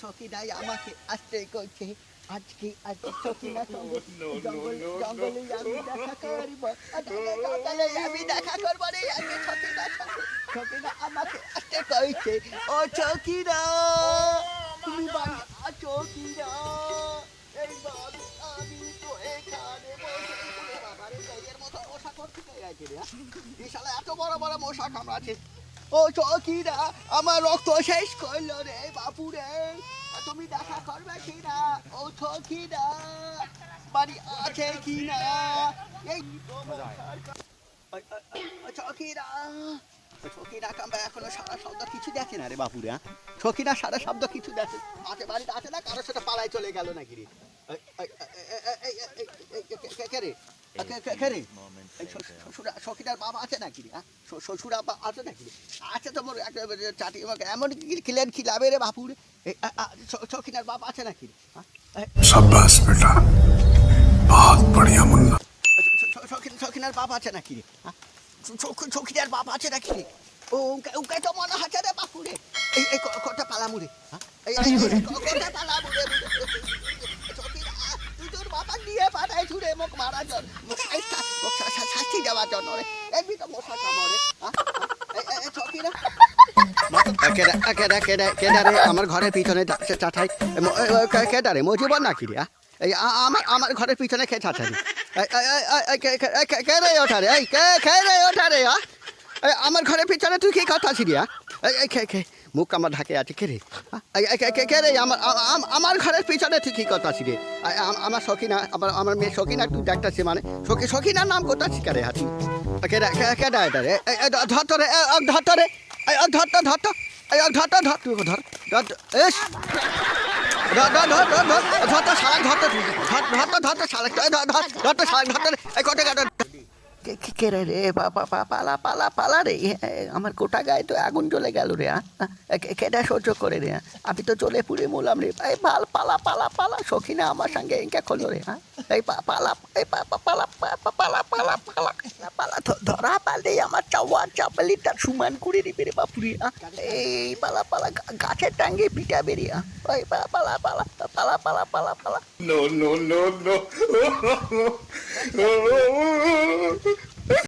সকিনাই আমাকে আসতে কইছে। আজকে সকিনার সঙ্গে জঙ্গলে আমি দেখা করব। জঙ্গলে আমি দেখা করব রে আজকে সকিনার সঙ্গে। সকিনা আমাকে আসতে কইছে। ও সকিনা, তুমি বাড়ি আছো কিনা? এই বাবু আমি তো এখানে বসে পড়ে বাবারে পেটের মতো মশা কোত্থেকে গেছে রে? এই শালা এত বড় বড় মশা কামড়াচ্ছে। ও সকিনা, আমার রক্ত শেষ করলো রে বাপুরে। তুমি দেখা করবে কিনা? ও সকিনা, বাড়ি আছে কিনা? এই সকিনা, সকিনা কামড়া এখনো সারা শব্দ কিছু দেখে না রে বাপুরে। সকিনা সারা শব্দ কিছু দেখে আছে, বাড়িতে আছে না? কারোর সাথে পালায় চলে গেল নাকি রে? কে রে? সখিনার বাবা আছে নাকি রে? শ্বশুর আব্বা আছে নাকি রে? আছে তো মোর চাটি এমন খিলেন খিলাবে রে বাপুরে। সখিনার বাবা আছে নাকি রে? शाबाश बेटा, बहुत बढ़िया मुन्ना। সখিনার বাবা আছে নাকি রে? সখিনার বাবা আছে নাকি রে? ওকে তো মনে হচ্ছে রে বাপুরে। এই কটা পালামুরে, কটা পালামুরে। তুই তোর বাবা নিয়ে পাঠাই ছুড়ে মুখ মারার জন্য, শাস্তি দেওয়ার জন্য রে। এমনি তো মশা কামড়ে। সখিনা কেডা রে আমার ঘরের পিছনে চাঠাই? কেডা রে? মজিবর নাকি রে? এই আমার ঘরের পিছনে খেয়ে চাঠাই। কে রে ওঠা রে? কে রে ওঠা রে? আমার ঘরের পিছনে তুই কি কথা ছিলি? মুখ আমার ঢাকে আছে। কে রে? কে রে? আমার ঘরের পিছনে তুই কি কথা ছিলি? আমার সখিনা, আমার মেয়ে সখিনা তুই দেখতেছি মানে সখিনার নাম কোথা শিখা রে? হাতি কেডা এটা রে? ধর তো রে, ধর তো রে, ধর তো ধর তো, ধর তো ধর, তুই ধর ধর এস ধর ধর ধর ধর ধর ধর তো শালাক, ধর তো ধর তো ধর তো শালাক, ধর তো শালাক, ধর তো রে। কত কাটা কে রে রে? পালা পালা পালা রে। আমার গোটা গায়ে তো আগুন জ্বলে গেল রে। কেটা সহ্য করে রে? আমি তো জ্বলে পুড়ে মরলাম রে। এই পালা পালা পালা। সখিনা আমার সঙ্গে এঁকে করলো রে। এই পালা, এই পালা পালা পালা পালা পালা। ধরা পালে আমার চাওয়া চাপালিটা সমান করে দিবে রে বাপুরি। এই পালা পালা গাছের টাঙ্গে পিটা বেরিয়া। ওই পালা পালা পালা পালা পালা পালা পালা। No, no, no, no.